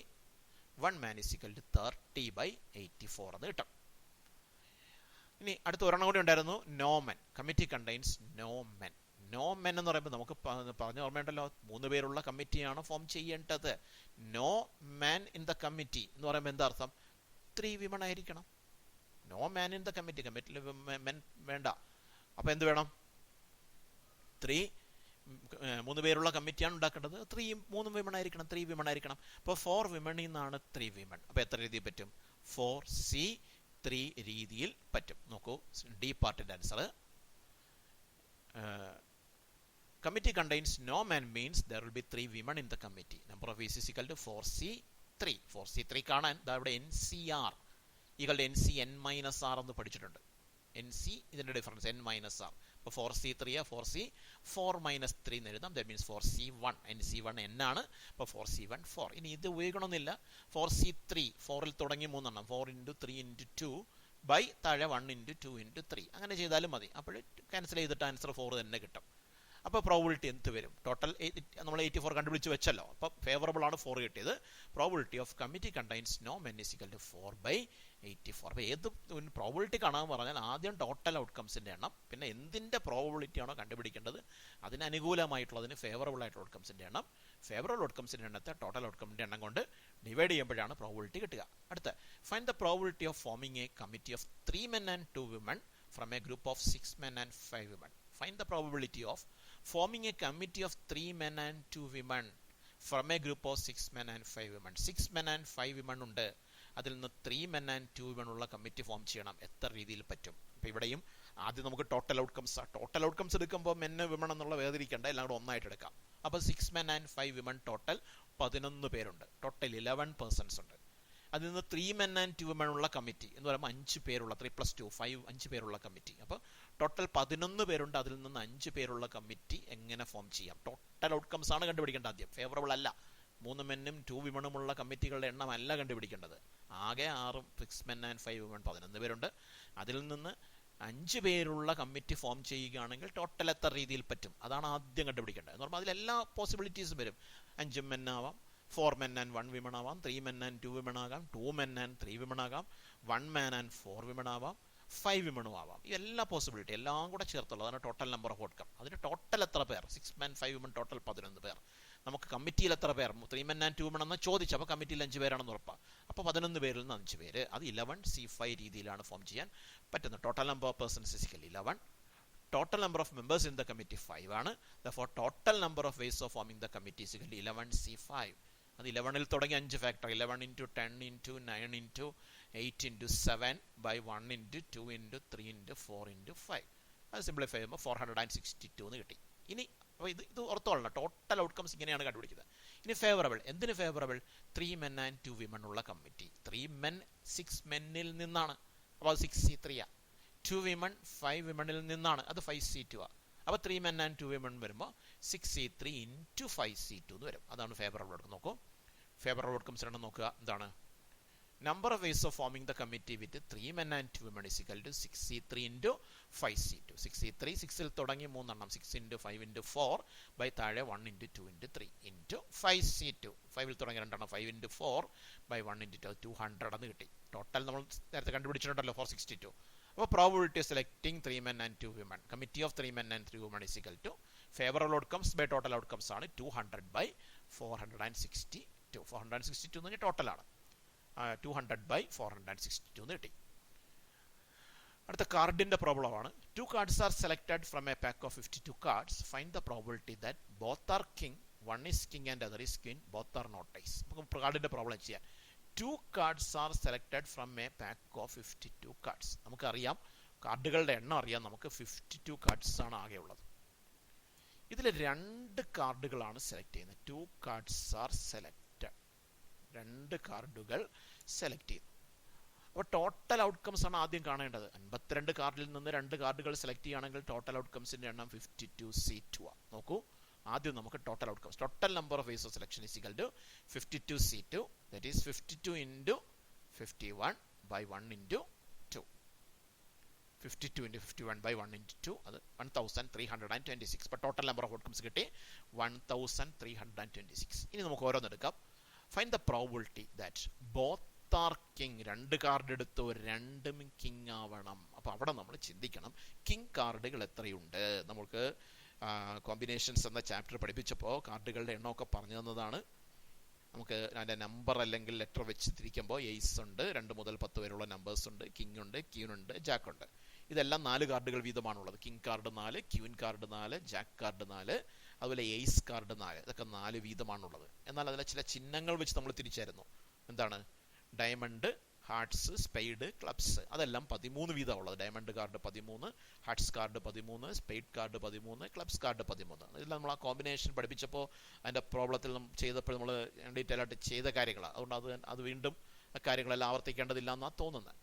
1 man is equal to 30 by 84 എന്ന് കിട്ടും. ഇനി അടുത്ത ഒരെണ്ണം കൂടി ഉണ്ടായിരുന്നു. No men. Committee contains no men. No men എന്ന് പറയുമ്പോൾ നമുക്ക് പറഞ്ഞ ഓർമ്മയുണ്ടല്ലോ, 3 പേരുള്ള കമ്മിറ്റിയാണ് ഫോം ചെയ്യേണ്ടത്. No man in the committee എന്ന് പറയുമ്പോൾ എന്താ അർത്ഥം? 3 women ആയിരിക്കണം. No man in the committee. കമ്മിറ്റിയിൽ മെൻ വേണ്ട. അപ്പോൾ എന്ത് വേണം? 3 മൂന്ന് പേരുള്ള കമ്മിറ്റിയാണ് ഉണ്ടാക്കേണ്ടത്. 3 വിമൺ ആയിരിക്കണം, 3 വിമൺ ആയിരിക്കണം. അപ്പോൾ 4 വിമണിൽ നിന്നാണ് 3 വിമൺ. അപ്പോൾ എത്ര രീതിയിൽ പറ്റും? 4C3 രീതിയിൽ പറ്റും. നോക്കൂ, ഡി പാർട്ടിൻ്റെ answer. Committee contains no man means there will be 3 women in the committee. Number of is equal to 4C3. 4C3 കാണാൻ ഇവിടെ NCR equal NC n minus r എന്ന് പഠിച്ചിട്ടുണ്ട്. NC ഇതിൻ്റെ ഡിഫറൻസ് n മൈനസ് ആർ. അപ്പോൾ 4C3 4C 4 minus 3 എന്ന് എഴുതാം. That means 4C1. NC1 n ആണ്. അപ്പോൾ 4C1 4. ഇനി ഇത് ഉപയോഗിക്കണമെന്നില്ല. 4C3 4ൽ തുടങ്ങി 3 എണ്ണം 4 × 3 × 2 ബൈ താഴെ 1 × 2 × 3 അങ്ങനെ ചെയ്താലും മതി. അപ്പോൾ ക്യാൻസൽ ചെയ്തിട്ട് ആൻസർ 4 തന്നെ കിട്ടും. അപ്പോൾ പ്രോബിലിറ്റി എന്ത് വരും? ടോട്ടൽ നമ്മൾ 84 കണ്ടുപിടിച്ച് വെച്ചല്ലോ. അപ്പോൾ ഫേവറബിൾ ആണ് 4 കിട്ടിയത്. Probability of committee contains no men is equal to 4/84. അപ്പോൾ ഏത് പ്രോബിലിറ്റി കാണാൻ പറഞ്ഞാൽ ആദ്യം ടോട്ടൽ ഔട്ട്കംസിൻ്റെ എണ്ണം, പിന്നെ എന്തിൻ്റെ പ്രോബിലിറ്റി ആണോ കണ്ടുപിടിക്കേണ്ടത് അതിന് അനുകൂലമായിട്ടുള്ളതിന് ഫേവറബിൾ ആയിട്ടുള്ള ഔട്ട്കംസിൻ്റെ എണ്ണം. ഫേവറബിൾ ഔട്ട്കംസിൻ്റെ എണ്ണത്തെ ടോട്ടൽ ഔട്ട്കംസിൻ്റെ എണ്ണം കൊണ്ട് ഡിവൈഡ് ചെയ്യുമ്പോഴാണ് പ്രോബിലിറ്റി കിട്ടുക. അടുത്ത find the probability of forming a committee of 3 men and 2 women from a group of 6 men and 5 women. Find the probability of forming a committee of 3 men and 2 women from a group of 6 men and 5 women. 6 men and 5 women ഉണ്ട്. അതിൽ നിന്ന് 3 men and 2 women ഉള്ള committee form ചെയ്യണം. എത്ര രീതിയിൽ പറ്റും? അപ്പോൾ ഇവിടെയും ആദ്യം നമുക്ക് ടോട്ടൽ ഔട്ട്കംസ് എടുക്കുമ്പോൾ മെൻ വിമൺ എന്നുള്ള വേദനിക്കേണ്ട, എല്ലാം കൂടെ ഒന്നായിട്ട് എടുക്കാം. അപ്പോൾ 6 men and 5 women ടോട്ടൽ 11 പേരുണ്ട്. ടോട്ടൽ 11 പേഴ്സൺസ് ഉണ്ട്. അതിൽ നിന്ന് 3 men and 2 women ഉള്ള കമ്മിറ്റി എന്ന് പറയുമ്പോൾ 5 പേരുള്ള 3 + 2 5 5 പേരുള്ള കമ്മിറ്റി. അപ്പോൾ ടോട്ടൽ 11 പേരുണ്ട്. അതിൽ നിന്ന് 5 പേരുള്ള കമ്മിറ്റി എങ്ങനെ ഫോം ചെയ്യാം? ടോട്ടൽ ഔട്ട്കംസ് ആണ് കണ്ടുപിടിക്കേണ്ടത് ആദ്യം, ഫേവറബിൾ അല്ല. 3 മെന്നും 2 വിമണുമുള്ള കമ്മിറ്റികളുടെ എണ്ണം അല്ല കണ്ടുപിടിക്കേണ്ടത്. ആകെ 6 men and 5 women 11 പേരുണ്ട്. അതിൽ നിന്ന് 5 പേരുള്ള കമ്മിറ്റി ഫോം ചെയ്യുകയാണെങ്കിൽ ടോട്ടൽ എത്ര രീതിയിൽ പറ്റും അതാണ് ആദ്യം കണ്ടുപിടിക്കേണ്ടത്. എന്ന് പറയുമ്പോൾ അതിലെല്ലാ പോസിബിലിറ്റീസും വരും. 5 men ആവാം, 4 men and 1 women ആവാം, 3 men and 2 women ആകാം, 2 men and 3 women ആകാം, 1 man and 4 women ആവാം, 5 women ആവാം. ഈ എല്ലാ പോസിബിലിറ്റി എല്ലാം കൂടെ ചേർത്തുള്ളത് അതാണ് ടോട്ടൽ നമ്പർ ഓഫ് ഔട്ട്കം. അതിന് ടോട്ടൽ എത്ര പേർ? 6 men 5 women ടോട്ടൽ 11 പേർ. നമുക്ക് കമ്മിറ്റിയിൽ എത്ര പേർ? 3 men and 2 women എന്ന് ചോദിച്ചു. അപ്പോൾ കമ്മിറ്റിയിൽ 5 പേരാണെന്ന് ഉറപ്പാണ്. അപ്പോൾ 11 പേരിൽ നിന്ന് 5 പേര്, അത് 11C5 രീതിയിലാണ് ഫോം ചെയ്യാൻ പറ്റുന്നത്. Total number of persons is 11. Total number of members in the committee 5 ആണ്. Therefore total number of ways of forming the committee is 11C5. അത് 11ൽ തുടങ്ങി 5 ഫാക്ടർ 11 × 10 × 9 × 8 × 7 by 1 × 2 × 3 × 4 × 5. അത് സിംപ്ലിഫൈ ചെയ്യുമ്പോൾ 462 എന്ന് കിട്ടി. ഇനി അപ്പോൾ ഇത് ഓർത്തോളണം, ടോട്ടൽ ഔട്ട്കംസ് ഇങ്ങനെയാണ് കണ്ടുപിടിക്കുന്നത്. ഇനി ഫേവറബിൾ, എന്തിന് ഫേവറബിൾ? 3 men and 2 women ഉള്ള കമ്മിറ്റി. 3 men 6 menൽ നിന്നാണ്, അപ്പോൾ അത് 6C3 ആണ്. 2 women 5 womenൽ നിന്നാണ്, അത് 5C2 ആണ്. അപ്പോൾ 3 men and 2 women വരുമ്പോൾ 6C3 × 5C2 എന്ന് വരും. അതാണ് ഫേവറബിൾ ഔട്ട്കം. നോക്കൂ, ഫേവറബിൾ ഔട്ട്കംസ് രണ്ടും നോക്കുക. എന്താണ്? Number of ways of foaming the committee with 3 men and 2 women is equal to 6C3 × 5C2. 6C3 6ൽ തുടങ്ങി 3 എണ്ണം 6 × 5 × 4 ബൈ താഴെ 1 × 2 × 3 × 5C2. 5ൽ തുടങ്ങി 2 എണ്ണം 5 × 4 ബൈ 1 × 2 200 എന്ന് കിട്ടി. ടോട്ടൽ നമ്മൾ നേരത്തെ കണ്ടുപിടിച്ചിട്ടുണ്ടല്ലോ 462. അപ്പോൾ probability of selecting 3 men and 2 women, committee of 3 men and 3 women is equal to favourable outcomes by total outcomes ആണ് 200/462. 462 എന്ന് പറഞ്ഞാൽ ടോട്ടലാണ്. 200/462 എന്ന് കിട്ടി. അടുത്ത കാർഡിന്റെ പ്രോബ്ലമാണ്. 2 cards are selected from a pack of 52 cards. Find the probability that both are king, one is king and other is queen, both are not ace. നമുക്ക് കാർഡിന്റെ പ്രോബ്ലം ചെയ്യാം. 2 cards are selected from a pack of 52 cards. നമുക്കറിയാം കാർഡുകളുടെ എണ്ണം അറിയാം, നമുക്ക് 52 cards ആണ് ആകെ ഉള്ളത്. ഇതിൽ 2 കാർഡുകളാണ് സെലക്ട് ചെയ്യുന്നത്. 2 cards are selected. 2 കാർഡുകൾ സെലക്ട് ചെയ്തു. അപ്പോൾ ടോട്ടൽ ഔട്ട്കംസ് ആണ് ആദ്യം കാണേണ്ടത്. 52 കാർഡിൽ നിന്ന് 2 കാർഡുകൾ സെലക്ട് ചെയ്യുകയാണെങ്കിൽ ടോട്ടൽ ഔട്ട്കംസിന്റെ എണ്ണം 52C2 ആണ്. നോക്കൂ, ആദ്യം നമുക്ക് total outcomes, total number of ways of selection is equal to 52C2, that is 52 × 51 by 1 × 2. 52 × 51 by 1 × 2, അത് 1326. അപ്പോൾ ടോട്ടൽ നമ്പർ ഓഫ് ഔട്ട്കംസ് കിട്ടി 1326. ഇനി നമുക്ക് ഓരോന്നെടുക്കാം. Find the probability that both are king. 2 card എടുത്തു, രണ്ടും കിങ് ആവണം. അപ്പോൾ അവിടെ നമ്മൾ ചിന്തിക്കണം കിങ് കാർഡുകൾ എത്രയുണ്ട്. നമുക്ക് കോമ്പിനേഷൻസ് എന്ന ചാപ്റ്റർ പഠിപ്പിച്ചപ്പോൾ കാർഡുകളുടെ എണ്ണമൊക്കെ പറഞ്ഞു തന്നതാണ്. നമുക്ക് അതിൻ്റെ നമ്പർ അല്ലെങ്കിൽ ലെറ്റർ വെച്ച് തിരിക്കുമ്പോൾ എയ്സ് ഉണ്ട്, 2 മുതൽ 10 വരെയുള്ള നമ്പേഴ്സ് ഉണ്ട്, കിങ് ഉണ്ട്, ക്യൂൻ ഉണ്ട്, ജാക്ക് ഉണ്ട്. ഇതെല്ലാം 4 കാർഡുകൾ വീതമാണുള്ളത്. King card 4, queen card 4, jack card 4, അതുപോലെ എയ്സ് കാർഡ് 4. ഇതൊക്കെ 4 വീതമാണുള്ളത്. എന്നാൽ അതിലെ ചില ചിഹ്നങ്ങൾ വെച്ച് നമ്മൾ തിരിച്ചായിരുന്നു. എന്താണ്? ഡയമണ്ട്, ഹാർട്സ്, സ്പെയ്ഡ്, ക്ലബ്സ്, അതെല്ലാം 13 വീതമുള്ളത്. Diamond card 13, hearts card 13, spade card 13, clubs card 13. ഇതെല്ലാം നമ്മൾ ആ കോമ്പിനേഷൻ പഠിപ്പിച്ചപ്പോൾ അതിൻ്റെ പ്രോബ്ലത്തിൽ ചെയ്തപ്പോൾ നമ്മൾ ഡീറ്റെയിൽ ആയിട്ട് ചെയ്ത കാര്യങ്ങളാണ്. അതുകൊണ്ട് അത് വീണ്ടും കാര്യങ്ങളെല്ലാം ആവർത്തിക്കേണ്ടതില്ല എന്നാണ് തോന്നുന്നത്.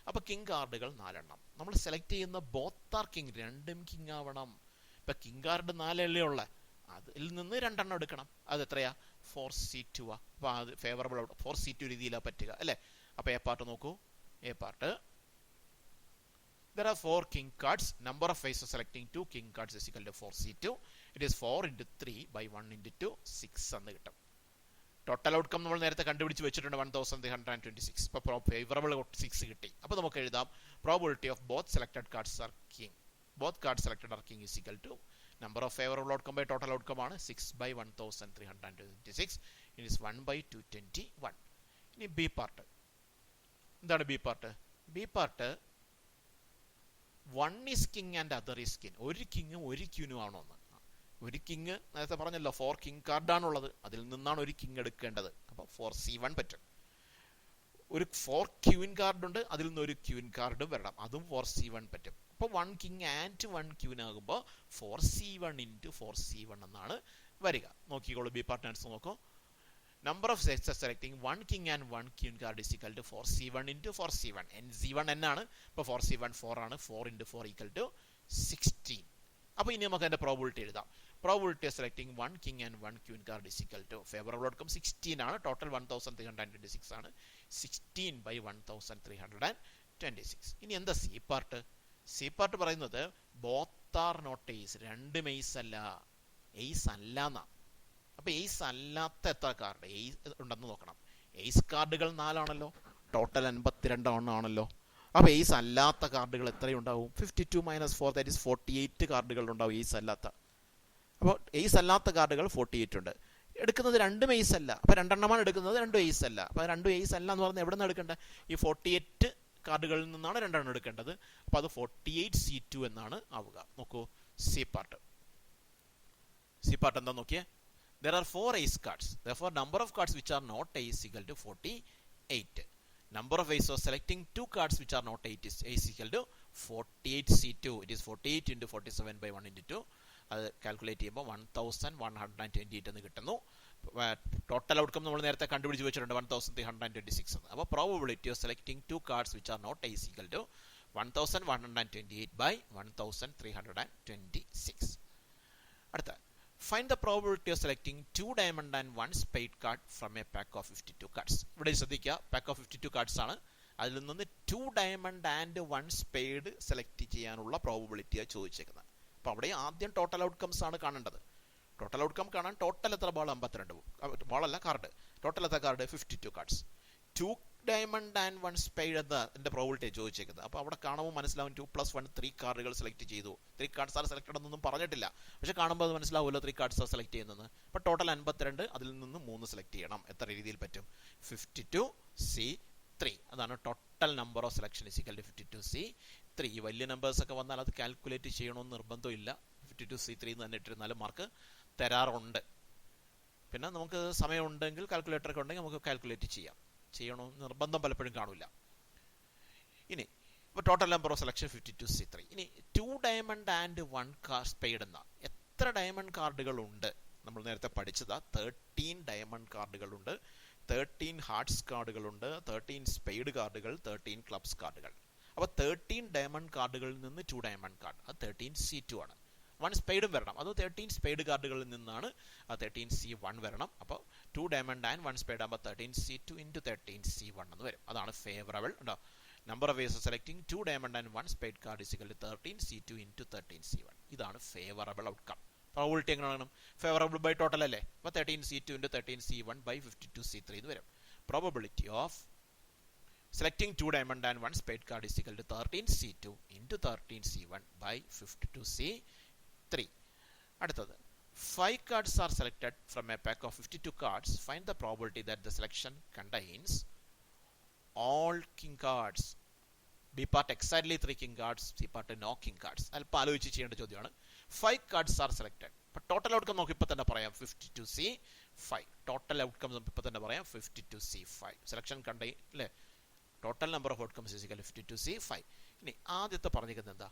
അപ്പോൾ കിങ് കാർഡുകൾ 4 എണ്ണം. നമ്മൾ സെലക്ട് ചെയ്യുന്ന ബോത്ത് ആർ കിങ്, രണ്ടും കിങ് ആവണം. ഇപ്പം കിങ് കാർഡ് 4 അല്ലേ ഉള്ള, അതിൽ നിന്ന് 2 എണ്ണം എടുക്കണം. അത് എത്രയാ? 4c2 ആ. അപ്പോൾ അത് ഫേവറബിൾ 4c2 രീതിയിലാണ് പറ്റുക അല്ലേ? അപ്പോൾ എ പാർട്ട് നോക്കൂ. A part, there are 4 king cards. Number of ways of selecting 2 king cards is equal to 4c2. It is 4 into 3 by 1 into 2, 6 എന്ന് കിട്ടും. ടോട്ടൽ ഔട്ട്കം നമ്മൾ നേരത്തെ കണ്ടുപിടിച്ച് വെച്ചിട്ടുണ്ട് 1326. ഇപ്പോൾ ഫേവറബിൾ 6 കിട്ടി. അപ്പോൾ നമുക്ക് എഴുതാം probability of both selected cards are king. Both card selected are king is equal to number of favourable outcome by total outcome ആണ് 6 by 1326. It is 1 by 221. ഇനി ബി പാർട്ട്. എന്താണ് B part? B part 1 is king and other is king. ഒരു കിങ്ങും ഒരു ക്യൂനും ആണോന്ന്. ഒരു king നേരത്തെ പറഞ്ഞല്ലോ 4 king കാർഡാണുള്ളത്, അതിൽ നിന്നാണ് ഒരു കിങ് എടുക്കേണ്ടത്. അപ്പോൾ 4c1 പറ്റും. ഒരു 4 ക്യൂൻ കാർഡുണ്ട്, അതിൽ നിന്ന് ഒരു ക്യൂൻ കാർഡും വരണം, അതും 4c1 പറ്റും. അപ്പോൾ 1 കിങ് ആൻഡ് 1 ക്യൂൻ ആകുമ്പോൾ 4c1 into 4c1 എന്നാണ് വരിക. നോക്കിക്കോളൂ ബി പാർട്ട് ആൻസർ നോക്കൂ. Number of sets selecting 1 king and 1 queen card is equal to 4c1 into 4c1. nc1 n ആണ്. ഇപ്പോൾ 4c1 4 ആണ്. 4 into 4 equal to 16. അപ്പോൾ ഇനി നമുക്ക് അതിൻ്റെ പ്രോബിലിറ്റി എഴുതാം. Probability of selecting 1 king and 1 queen card is equal to favourable outcome 16 ആണ്. Total 1326 ആണ്. 16 by 1326. ഇനി എന്താ സി പാർട്ട്? സി പാർട്ട് പറയുന്നത് ബോത്ത് ആർ നോട്ട് എയ്സ്. രണ്ടും എയ്സ് അല്ല, എയ്സ് അല്ല എന്നാ. അപ്പോൾ എയ്സ് അല്ലാത്ത എത്ര കാർഡ് എയ്സ് ഉണ്ടെന്ന് നോക്കണം. എയ്സ് കാർഡുകൾ 4 ആണല്ലോ, ടോട്ടൽ 52 ആണല്ലോ. അപ്പോൾ എയ്സ് അല്ലാത്ത കാർഡുകൾ എത്രയുണ്ടാവും? 52 - 4, ദാറ്റ് ഈസ് 48 കാർഡുകൾ ഉണ്ടാവും എയ്സ് അല്ലാത്ത. അപ്പോൾ എയ്സ് അല്ലാത്ത കാർഡുകൾ 48 ഉണ്ട്. എടുക്കുന്നത് രണ്ടും എയ്സ് അല്ല. അപ്പോൾ 2 എണ്ണമാണ് എടുക്കുന്നത്, രണ്ടും എയ്സ് അല്ല. അപ്പോൾ രണ്ടും എയ്സ് അല്ല എന്ന് പറഞ്ഞാൽ എവിടെ നിന്ന് എടുക്കേണ്ടത്? ഈ 48 കാർഡുകളിൽ നിന്നാണ് 2 എണ്ണം എടുക്കേണ്ടത്. അപ്പോൾ അത് 48c2 എന്നാണ് ആവുക. നോക്കൂ സി പാർട്ട്. സി പാർട്ട് എന്താ നോക്കിയേ? There are 4 ace cards. Therefore, number of cards which are not ace equal to 48. Number of ways of selecting 2 cards which are not ace is equal to 48c2. It is 48 into 47 by 1 into 2. അത് calculate ചെയ്യുമ്പോൾ 1128 എന്ന് കിട്ടുന്നു. Total outcome നമ്മൾ നേരത്തെ കണ്ടുപിടിച്ച് വെച്ചിട്ടുണ്ട് 1326 എന്ന്. അപ്പോൾ probability of selecting 2 cards which are not ace equal to 1128 by 1326. അടുത്ത, find the probability of selecting 2 diamond and 1 spade card from a pack of 52 cards. ഇവിടെ ശ്രദ്ധിക്കുക, പാക്ക് ഓഫ് 52 cards ആണ്. അതിൽ നിന്ന് 2 diamond and 1 spade സെലക്ട് ചെയ്യാനുള്ള പ്രോബിലിറ്റിയാണ് ചോദിച്ചേക്കുന്നത്. അപ്പോൾ അവിടെ ആദ്യം ടോട്ടൽ ഔട്ട്കംസ് ആണ് കാണേണ്ടത്. ടോട്ടൽ ഔട്ട്കം കാണാൻ ടോട്ടൽ എത്ര ബോൾ? 52 ബോളല്ല, കാർഡ്. ടോട്ടൽ എത്ര card? 52 cards. 2 diamond and 1 spade എൻ്റെ പ്രോബിലിറ്റി ചോദിച്ചേക്കുന്നത്. അപ്പോൾ അവിടെ കാണുമ്പോൾ മനസ്സിലാവും 2 + 1 3 കാർഡുകൾ സെലക്ട് ചെയ്തു. 3 cards ആണ് സെലക്റ്റഡ് എന്നൊന്നും പറഞ്ഞിട്ടില്ല, പക്ഷേ കാണുമ്പോൾ അത് മനസ്സിലാവുമല്ലോ 3 cards ആണ് സെലക്ട് ചെയ്യുന്നത്. അപ്പോൾ ടോട്ടൽ 52, അതിൽ നിന്ന് 3 സെലക്ട് ചെയ്യണം. എത്ര രീതിയിൽ പറ്റും? 52c3. അതാണ് total number of selection is equal to 52c3. ഈ വലിയ നമ്പേഴ്സ് ഒക്കെ വന്നാൽ അത് കാൽക്കുലേറ്റ് ചെയ്യണമെന്ന് നിർബന്ധമില്ല. 52c3 എന്ന് തന്നെ ഇട്ടിരുന്നാലും മാർക്ക് തരാറുണ്ട്. പിന്നെ നമുക്ക് സമയമുണ്ടെങ്കിൽ കാൽക്കുലേറ്ററൊക്കെ ഉണ്ടെങ്കിൽ നമുക്ക് കാൽക്കുലേറ്റ് ചെയ്യണമെന്ന് നിർബന്ധം പലപ്പോഴും കാണില്ല. ഇനി ഇപ്പോൾ total number of selection 52c3. ഇനി 2 ഡയമണ്ട് ആൻഡ് 1 സ്പെയ്ഡ് എന്ന എത്ര ഡയമണ്ട് കാർഡുകളുണ്ട്? നമ്മൾ നേരത്തെ പഠിച്ചതാ 13 ഡയമണ്ട് കാർഡുകളുണ്ട്, 13 ഹാർട്സ് കാർഡുകളുണ്ട്, 13 സ്പെയ്ഡ് കാർഡുകൾ, 13 ക്ലബ്സ് കാർഡുകൾ. അപ്പോൾ 13 ഡയമണ്ട് കാർഡുകളിൽ നിന്ന് 2 ഡയമണ്ട് കാർഡ്, അത് 13c2 ആണ്. 1 സ്പെയ്ഡും വരണം, അത് 13 സ്പെയ്ഡ് കാർഡുകളിൽ നിന്നാണ് 13c1 വരണം. അപ്പോൾ 2 ഡയമണ്ട് ആൻഡ് 1 സ്പെയ്ഡ് ആകുമ്പോൾ 13c2 into 13c1 എന്ന് വരും. അതാണ് ഫേവറബിൾ. ഉണ്ടോ? Number of ways of selecting 2 diamond and 1 spade card is equal to 13c2 into 13c1. ഇതാണ് ഫേവറബിൾ ഔട്ട്കം. പ്രോബിലിറ്റി എങ്ങനെയാണ്? ഫേവറബിൾ ബൈ ടോട്ടൽ അല്ലേ? അപ്പോൾ 13c2 into 13c1 by 52c3 എന്ന് വരും. Probability of selecting 2 diamond and 1 spade card is equal to 13c2 into 13c1 by 52c3. അടുത്തത്, 5 cards are selected from a pack of 52 cards. Find the probability that the selection contains all king cards. B part exactly 3 king cards, C part no king cards. അല്പം ആലോചിച്ച് ചെയ്യേണ്ട ചോദ്യമാണ്. 5 cards are selected. അപ്പോൾ total outcome നമുക്ക് ഇപ്പോൾ തന്നെ പറയാം 52C5. Total outcome നമുക്ക് ഇപ്പോൾ തന്നെ പറയാം 52C5. സെലക്ഷൻ കണ്ടെയ്ൻ അല്ലേ, total number of outcomes is equal 52C5. ഇനി ആദ്യത്തെ പറഞ്ഞിരിക്കുന്നത് എന്താ,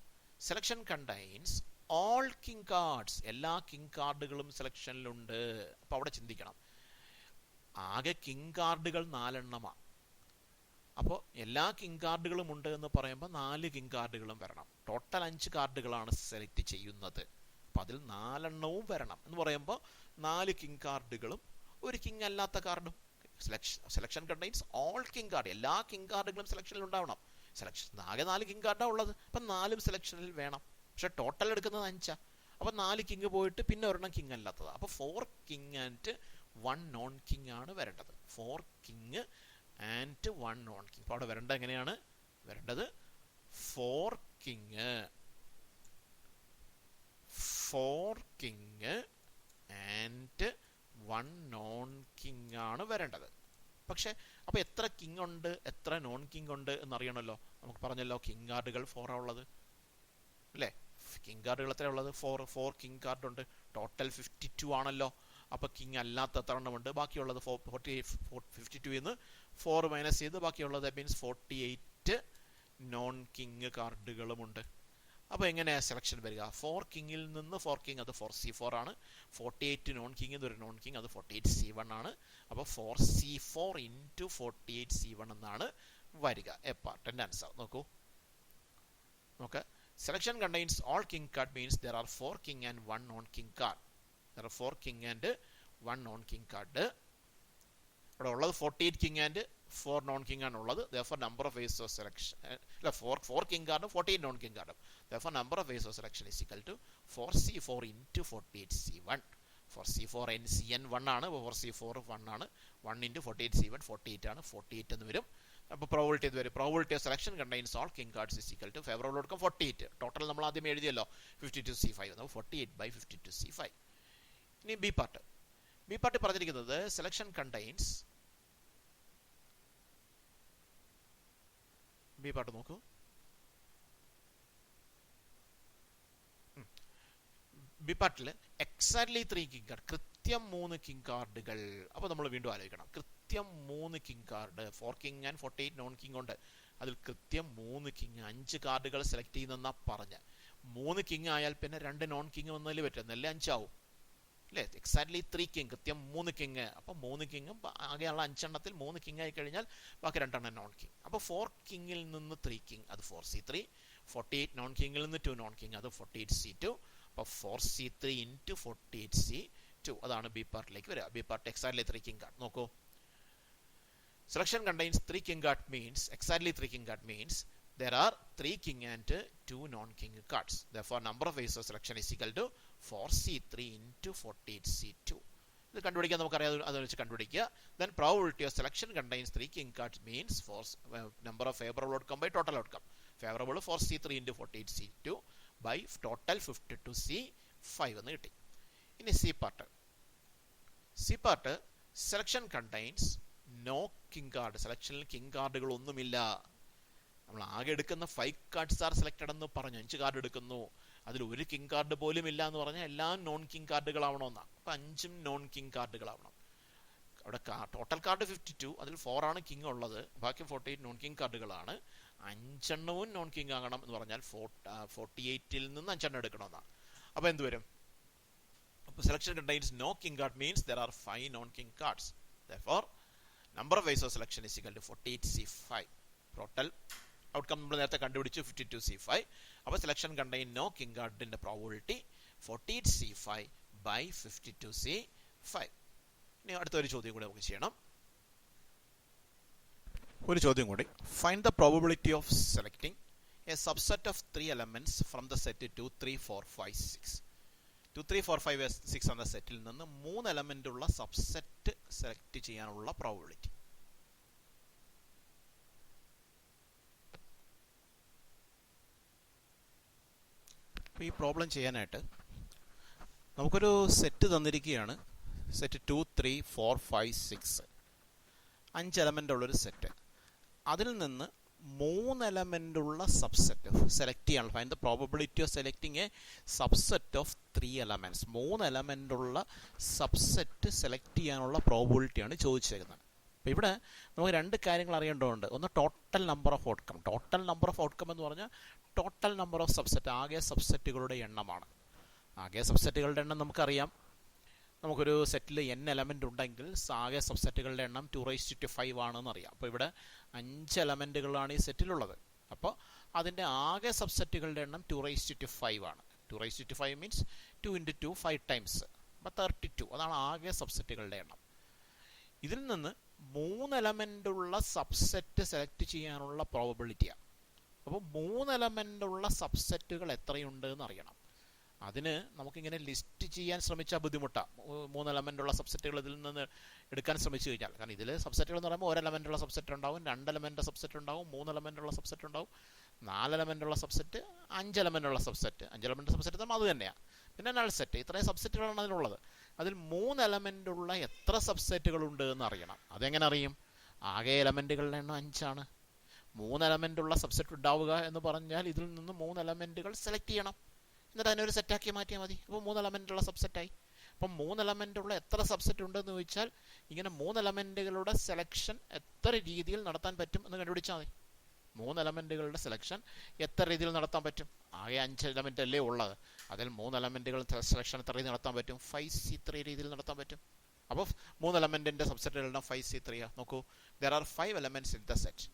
selection contains all king cards. എല്ലാ കിങ് കാർഡുകളും സെലക്ഷനിലുണ്ട്. അപ്പോൾ അവിടെ ചിന്തിക്കണം, ആകെ കിങ് കാർഡുകൾ 4 എണ്ണമാണ്. അപ്പോൾ എല്ലാ കിങ് കാർഡുകളും ഉണ്ട് എന്ന് പറയുമ്പോൾ 4 കിങ് കാർഡുകളും വരണം. ടോട്ടൽ 5 കാർഡുകളാണ് സെലക്ട് ചെയ്യുന്നത്. അപ്പോൾ അതിൽ 4 എണ്ണവും വരണം എന്ന് പറയുമ്പോൾ 4 കിങ് കാർഡുകളും ഒരു കിങ് അല്ലാത്ത കാർഡും. Selection contains all king card. എല്ലാ കിങ് കാർഡുകളും സെലക്ഷനിൽ ഉണ്ടാവണം. സെലക്ഷൻ ആകെ 4 കിങ് കാർഡാണ് ഉള്ളത്. അപ്പം 4 സെലക്ഷനിൽ വേണം. പക്ഷെ ടോട്ടൽ എടുക്കുന്നത് 5. അപ്പം 4 കിങ് പോയിട്ട് പിന്നെ ഒരെണ്ണം കിങ് അല്ലാത്തത്. അപ്പോൾ 4 കിങ് ആൻഡ് 1 നോൺ കിങ് ആണ് വരേണ്ടത്. 4 കിങ് ആൻഡ് 1 നോൺ കിങ്. അപ്പോൾ അവിടെ വരേണ്ടത് എങ്ങനെയാണ് വരേണ്ടത്? 4 കിങ് ആൻഡ് 1 നോൺ കിങ് ആണ് വരേണ്ടത്. പക്ഷെ അപ്പോൾ എത്ര കിങ് ഉണ്ട് എത്ര നോൺ കിങ് ഉണ്ട് എന്നറിയണമല്ലോ. നമുക്ക് പറഞ്ഞല്ലോ കിങ് കാർഡുകൾ 4 ആണ് ഉള്ളത് അല്ലേ. കിങ് കാർഡുകൾ എത്ര ഉള്ളത്? 4 കിങ് കാർഡ് ഉണ്ട്. ടോട്ടൽ 52 ആണല്ലോ. അപ്പോൾ കിങ് അല്ലാത്ത എത്ര എണ്ണമുണ്ട്? ബാക്കിയുള്ളത് 52 നിന്ന് 4 മൈനസ് ചെയ്ത് ബാക്കിയുള്ളത് മീൻസ് 48 നോൺ കിങ് കാർഡുകളുമുണ്ട്. അപ്പോൾ എങ്ങനെയാണ് സെലക്ഷൻ വരിക? 4 കിങ്ങിൽ നിന്ന് 4 കിങ് അത് 4C4 ആണ്. 48 നോൺ കിങ് ഒരു നോൺ കിങ് അത് 48C1 ആണ്. അപ്പോൾ 4C4 ഇൻറ്റു 48C1 എന്നാണ് വരിക. എ പാർട്ട് ആൻസർ നോക്കൂ. Selection contains all king card means there are 4 king and 1 non-king card. There are 4 king and 1 non-king card. ഇവിടെ ഉള്ളത് 48 king and 4 non-king ആണ് ഉള്ളത്. Therefore number of ways of selection 4 king card 48 non-king card. Therefore number of ways of selection is equal to 4C4 into 48C1. 4C4 NCN 1 ആണ്. 4C4 1 ആണ്. 1 into 48C1 48 ആണ്. 48 എന്ന് വരും. അപ്പോൾ പ്രോബിലിറ്റി ഇത് വരും. Probability of selection contains all king cards is equal to favourable outcome 48. Total നമ്മൾ ആദ്യം എഴുതിയല്ലോ 52C5. 48/52C5. ഇനി ബി പാർട്ട്. ബി പാർട്ട് പറഞ്ഞിരിക്കുന്നത് സെലക്ഷൻ കണ്ടെയ്ൻസ്, ബി പാർട്ട് നോക്കൂ. ബി പാർട്ടിൽ എക്സാക്ട്ലി 3 കിങ് കാർഡ്, കൃത്യം 3 കിങ് കാർഡുകൾ. അപ്പോൾ നമ്മൾ വീണ്ടും ആലോചിക്കണം, കൃത്യം 3 king card. 4 king and 48 non king ഉണ്ട്. അതിൽ കൃത്യം 3 കിങ്, 5 കാർഡുകൾ സെലക്ട് ചെയ്യുന്നെന്നാ പറഞ്ഞ്. 3 കിങ് ആയാൽ പിന്നെ 2 നോൺ കിങ് വന്നതിൽ പറ്റും, നല്ല 5 ആവും അല്ലേ. എക്സാക്ട്ലി 3 കിങ്, കൃത്യം 3 കിങ്. അപ്പോൾ 3 കിങ്ങും ആകെയുള്ള 5 എണ്ണത്തിൽ 3 കിങ് ആയി കഴിഞ്ഞാൽ ബാക്കി 2 എണ്ണം നോൺ കിങ്. അപ്പോൾ 4 കിങ്ങിൽ നിന്ന് 3 കിങ് അത് 4C3. 48 നോൺ കിങ്ങിൽ നിന്ന് 2 നോൺ കിങ് അത് 48C2. അപ്പോൾ 4C3 ഇൻറ്റു 48C2 അതാണ് ബി പാർട്ടിലേക്ക് വരിക. B part exactly 3 king card നോക്കൂ. Selection contains 3 king card means exactly 3 king card means there are 3 king and 2 non-king cards. Therefore number of ways of selection is equal to 4C3 into 48C2. ഇത് കണ്ടുപിടിക്കാൻ നമുക്കറിയാം, അത് വെച്ച് കണ്ടുപിടിക്കുക. Then probability of selection contains 3 king cards means number of favorable outcome by total outcome. Favorable 4C3 into 48C2 by total 52C5 എന്ന് കിട്ടി. ഇനി C part. C part selection contains no king card. സെലക്ഷനിൽ king കാർഡുകൾ ഒന്നുമില്ല. നമ്മൾ ആകെ എടുക്കുന്ന 5 cards R selected എന്ന് പറഞ്ഞു. 5 കാർഡ് എടുക്കുന്നു, അതിൽ ഒരു കിങ് കാർഡ് പോലും ഇല്ല എന്ന് പറഞ്ഞാൽ എല്ലാം നോൺ കിങ് കാർഡുകളാവണമെന്നാണ്. അപ്പം 5ഉം നോൺ കിങ് കാർഡുകളാവണം. അവിടെ ടോട്ടൽ കാർഡ് 52, അതിൽ 4 ആണ് കിങ് ഉള്ളത്, ബാക്കി 48 നോൺ കിങ് കാർഡുകളാണ്. 5 എണ്ണവും നോൺ കിങ് ആകണം എന്ന് പറഞ്ഞാൽ 48ൽ നിന്ന് 5 എണ്ണം എടുക്കണമെന്നാണ്. അപ്പോൾ എന്ത് വരും? അപ്പോൾ selection contains no king card means there are 5 non king cards. Therefore number of ways of selection is equal to 48C5. Total outcome നമ്മൾ നേരത്തെ കണ്ടുപിടിച്ചു 52C5. അപ്പോൾ സെലക്ഷൻ കണ്ടെയ്ൻ നോ കിങ് കാർഡിന്റെ പ്രോബിലിറ്റി 48C5/52C5. ഇനി അടുത്തൊരു ചോദ്യം കൂടി നമുക്ക് ചെയ്യണം. ഒരു ചോദ്യം കൂടി. Find the probability of selecting a subset of 3 elements from the set 2, 3, 4, 5, 6. 2, 3, 4, 5, 6 എന്ന സെറ്റിൽ നിന്ന് 3 എലമെന്റ് ഉള്ള സബ്സെറ്റ് സെലക്ട് ചെയ്യാനുള്ള പ്രോബിലിറ്റി. ഈ പ്രോബ്ലം ചെയ്യാനായിട്ട് നമുക്കൊരു സെറ്റ് തന്നിരിക്കുകയാണ്. സെറ്റ് 2, 3, 4, 5, 6 5 എലമെന്റ് ഉള്ളൊരു സെറ്റ്. അതിൽ നിന്ന് മൂന്ന് എലമെൻ്റ് ഉള്ള സബ്സെറ്റ് സെലക്ട് ചെയ്യാനുള്ള find the probability of selecting a subset of 3 elements. 3 element ഉള്ള സബ്സെറ്റ് സെലക്ട് ചെയ്യാനുള്ള പ്രോബബിലിറ്റിയാണ് ചോദിച്ചേക്കുന്നത്. അപ്പോൾ ഇവിടെ നമുക്ക് രണ്ട് കാര്യങ്ങൾ അറിയേണ്ടതുണ്ട്. ഒന്ന് total number of outcome. Total number of outcome എന്ന് പറഞ്ഞാൽ ടോട്ടൽ നമ്പർ ഓഫ് സബ്സെറ്റ്, ആകെ സബ്സെറ്റുകളുടെ എണ്ണമാണ്. ആകെ സബ്സെറ്റുകളുടെ എണ്ണം നമുക്കറിയാം. നമുക്കൊരു സെറ്റിൽ n എലമെൻ്റ് ഉണ്ടെങ്കിൽ ആകെ സബ്സെറ്റുകളുടെ എണ്ണം 2⁵5 ആണെന്ന് അറിയാം. അപ്പോൾ ഇവിടെ 5 എലമെൻറ്റുകളാണ് ഈ സെറ്റിലുള്ളത്. അപ്പോൾ അതിൻ്റെ ആകെ സബ്സെറ്റുകളുടെ എണ്ണം 2⁵5 ആണ്. 2⁵5 മീൻസ് 2 × 2 5 ടൈംസ്, അപ്പോൾ 32. അതാണ് ആകെ സബ്സെറ്റുകളുടെ എണ്ണം. ഇതിൽ നിന്ന് 3 എലമെൻ്റ് ഉള്ള സബ്സെറ്റ് സെലക്ട് ചെയ്യാനുള്ള പ്രോബബിലിറ്റിയാണ്. അപ്പോൾ 3 എലമെൻ്റ് ഉള്ള സബ്സെറ്റുകൾ എത്രയുണ്ട് എന്ന് അറിയണം. അതിന് നമുക്കിങ്ങനെ ലിസ്റ്റ് ചെയ്യാൻ ശ്രമിച്ചാൽ ബുദ്ധിമുട്ടാണ്. 3 എലമെൻ്റ് ഉള്ള സബ്സെറ്റുകൾ ഇതിൽ നിന്ന് എടുക്കാൻ ശ്രമിച്ചു കഴിഞ്ഞാൽ, കാരണം ഇതിൽ സബ്സെറ്റുകൾ എന്ന് പറയുമ്പോൾ 1 എലമെൻ്റ് ഉള്ള സബ്സെറ്റ് ഉണ്ടാവും, 2 എലമെൻ്റ് സബ്സെറ്റ് ഉണ്ടാവും, 3 എലമെൻ്റ് ഉള്ള സബ്സെറ്റ് ഉണ്ടാവും, 4 എലമെൻ്റ് ഉള്ള സബ്സെറ്റ്, 5 എലമെൻ്റ് ഉള്ള സബ്സെറ്റ്. 5 എലമെൻ്റ് സബ്സെറ്റ് അത് തന്നെയാണ്. പിന്നെ നൾ സെറ്റ്. ഇത്രയും സബ്സെറ്റുകളാണ് അതിനുള്ളത്. അതിൽ 3 എലമെൻ്റ് ഉള്ള എത്ര സബ്സെറ്റുകളുണ്ട് എന്ന് അറിയണം. അതെങ്ങനെ അറിയും? ആകെ എലമെൻറ്റുകളുടെ എണ്ണം 5 ആണ്. 3 എലമെൻ്റ് ഉള്ള സബ്സെറ്റ് ഉണ്ടാവുക എന്ന് പറഞ്ഞാൽ ഇതിൽ നിന്ന് 3 എലമെൻറ്റുകൾ സെലക്ട് ചെയ്യണം. എന്നിട്ട് അതിനൊരു സെറ്റാക്കി മാറ്റിയാൽ മതി. അപ്പോൾ 3 എലമെൻ്റ് ഉള്ള സബ്സെറ്റായി. അപ്പം 3 എലമെൻ്റ് ഉള്ള എത്ര സബ്സെറ്റ് ഉണ്ടെന്ന് ചോദിച്ചാൽ ഇങ്ങനെ 3 എലമെൻറ്റുകളുടെ സെലക്ഷൻ എത്ര രീതിയിൽ നടത്താൻ പറ്റും എന്ന് കണ്ടുപിടിച്ചാൽ മതി. 3 എലമെൻറ്റുകളുടെ സെലക്ഷൻ എത്ര രീതിയിൽ നടത്താൻ പറ്റും? ആകെ 5 എലമെൻ്റ് അല്ലേ ഉള്ളത്. അതിൽ 3 എലമെൻറ്റുകൾ സെലക്ഷൻ എത്ര രീതിയിൽ നടത്താൻ പറ്റും? 5C3 രീതിയിൽ നടത്താൻ പറ്റും. അപ്പോൾ 3 എലമെൻറ്റിൻ്റെ സബ്സെറ്റുകളുടെ 5C3 നോക്കൂ. There are 5 elements in the set.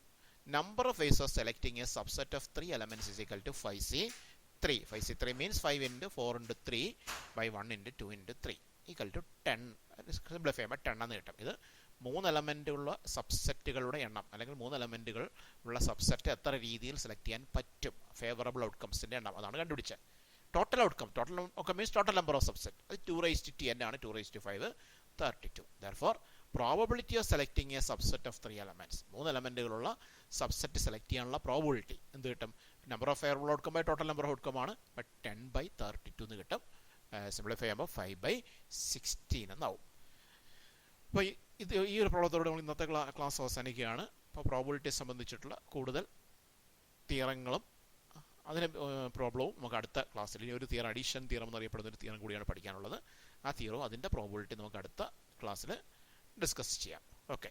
Number of ways of selecting a subset of 3 elements is equal to 5C3. 5C3 means 5 × 4 × 3 by 1 × 2 × 3 equal to 10. Simplify ചെയ്യുമ്പോൾ 10 എന്ന് കിട്ടും. ഇത് 3 എലമെൻ്റ് ഉള്ള സബ്സെറ്റുകളുടെ എണ്ണം, അല്ലെങ്കിൽ 3 എലമെൻറ്റുകൾ ഉള്ള സബ്സെറ്റ് എത്ര രീതിയിൽ സെലക്ട് ചെയ്യാൻ പറ്റും, ഫേവറബിൾ ഔട്ട്കംസിൻ്റെ എണ്ണം, അതാണ് കണ്ടുപിടിച്ചത്. Total outcome means total number of subset. അത് 2⁻n ആണ്. 2⁵5 32. Therefore probability of selecting a subset of 3 elements. 3 എലമെൻറ്റുകളുള്ള സബ്സെറ്റ് സെലക്ട് ചെയ്യാനുള്ള പ്രോബബിലിറ്റി എന്ത് കിട്ടും? Number of favourable outcome by total number of outcome ആണ്. ബട്ട് 10/32 എന്ന് കിട്ടും. സിംപ്ലിഫൈ ചെയ്യുമ്പോൾ 5/16 എന്നാവും. അപ്പോൾ ഈ ഒരു പ്രോബ്ലത്തോടെ നമ്മൾ ഇന്നത്തെ ക്ലാസ് അവസാനിക്കുകയാണ്. അപ്പോൾ പ്രോബബിലിറ്റിയെ സംബന്ധിച്ചിട്ടുള്ള കൂടുതൽ തിയറങ്ങളും അതിന് പ്രോബ്ലവും നമുക്ക് അടുത്ത ക്ലാസ്സിൽ, ഇനി ഒരു തിയറം, അഡീഷൻ തിയറം എന്നറിയപ്പെടുന്ന ഒരു തിയറം കൂടിയാണ് പഠിക്കാനുള്ളത്. ആ തിയറവും അതിൻ്റെ പ്രോബബിലിറ്റി നമുക്ക് അടുത്ത ക്ലാസ്സിൽ ഡിസ്കസ് ചെയ്യാം. ഓക്കെ.